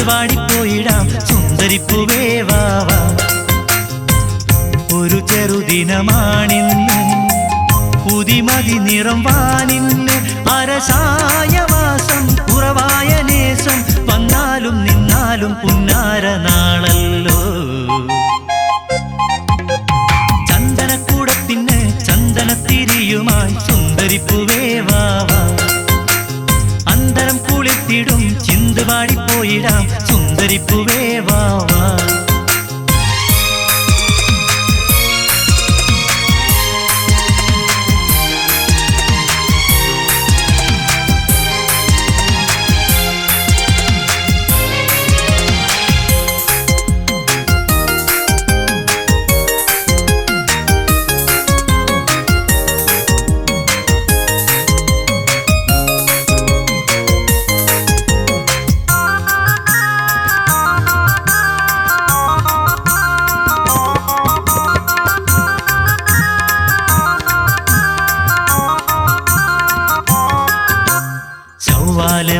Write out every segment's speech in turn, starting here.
ചിന്തുവാടിപ്പോയിടാം സുന്ദരിപ്പൂവേ വാ വാ. ഒരു ചെറുദിനമാണിന്ന് പുതിമതി നിറം വാനിന്ന് അരസായ മാസം കുറവായ നേസം വന്നാലും നിന്നാലും പുന്നാര നാളല്ലോ. ചന്ദനക്കൂടത്തിന് ചന്ദനത്തിരിയുമായി സുന്ദരിപ്പൂവേ വാ വാ. അന്തരം കുളിത്തിടും ചിന്തുവാടിപ്പോയിടാം സുന്ദരിപ്പൂവേ വാ വാ.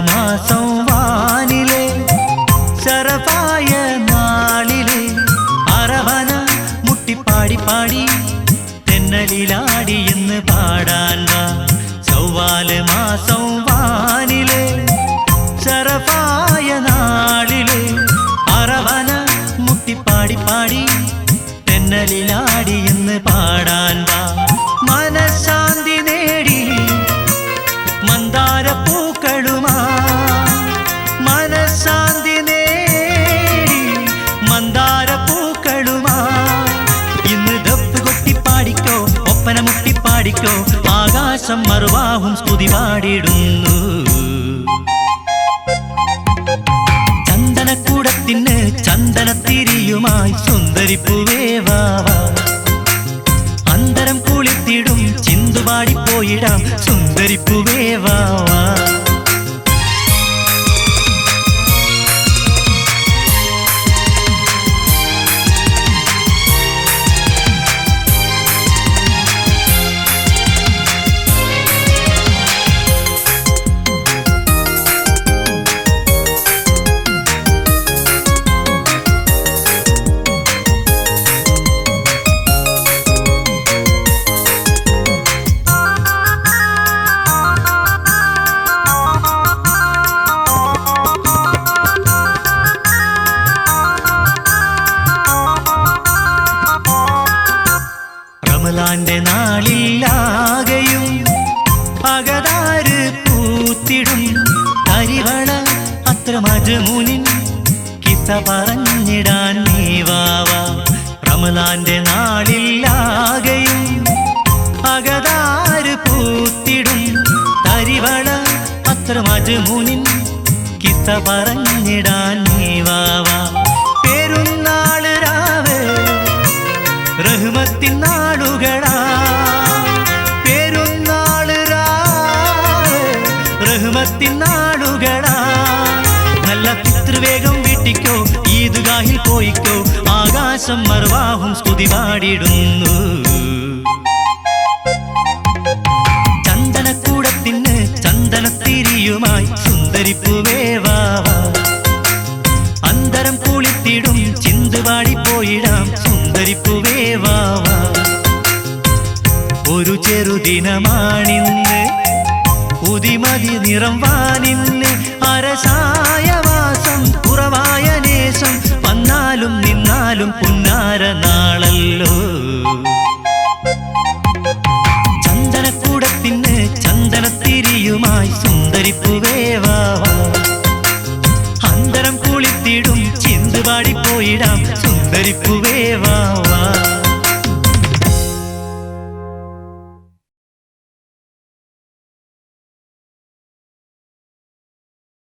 മാസം വാനിലെ ശരഫായ നാളിലെ അറവന മുട്ടിപ്പാടി പാടി തെന്നലിലാടി എന്ന് പാടാൻ വാ. ചൊവ്വാല് മാസം വാനിലെ ശരഫായ നാളിലെ അറവന മുട്ടിപ്പാടി പാടി തെന്നലിലാടി എന്ന് പാടാൻ വാ. മനഃശാന്തി നേടി മന്ദാരപ്പൂക്കളുമാ മനഃശാന്തി നേടി മന്ദാരപ്പൂക്കളുമാ ഇന്ന് ദപ്പ് കൊട്ടിപ്പാടിക്കോ ഒപ്പന മുട്ടിപ്പാടിക്കോ ആകാശം മറുവാഹും സ്തുതി പാടിടുന്നു. ചന്ദനക്കൂടത്തിന് ചന്ദനത്തിരിയുമായി സുന്ദരിപ്പൂവേ വാ വാ. അന്തരം കുളിത്തിടും ചിന്തുവാടിപ്പോയിടാം സുന്ദരിപ്പൂവേ വാ വാ. റമളാന്റെ നാളിലാകെയും അകതാര് പൂത്തിടും കരിവള അത്ര മജ്മൂനിൻ കിസ്സ പറഞ്ഞിടാൻ നീ വാ വാ. റമളാന്റെ നാളിലാകെയും അകതാര് പൂത്തിടും കരിവള അത്ര മജ്മൂനിൻ കിസ്സ പറഞ്ഞിടാൻ നീ വാ വാ. പെരുന്നാള് രാവ് റഹ്മത്തിൻ നാളുകളാ പെരുന്നാള് രാവ് റഹ്മത്തിൻ നാളുകളാ. നല്ല പിതൃവേഗം വീട്ടിക്കോ ഈദ്ഗാഹിൽ പോയിക്കോ ആകാശം മറുവാഹും സ്തുതി പാടിടുന്നു. ചന്ദനക്കൂടത്തിന് ചന്ദനത്തിരിയുമായി സുന്ദരിപ്പൂവേ വാ വാ. അന്തരം കുളിത്തിടും ചിന്തുവാടിപ്പോയിടാം സുന്ദരിപ്പൂവേ വാ വാ. ഒരു ചെറുദിനമാണിന്ന് പുതിമതി നിറം വാനിന്ന് അരസായ മാസം കുറവായ നേസം വന്നാലും നിന്നാലും പുന്നാര നാളല്ലോ. ചന്ദനക്കൂടത്തിന് ചന്ദനത്തിരിയുമായി സുന്ദരിപ്പൂവേ വാ വാ. അന്തരം കുളിത്തിടും ചിന്തുവാടിപ്പോയിടാം സുന്ദരിപ്പൂവേ വാ വാ.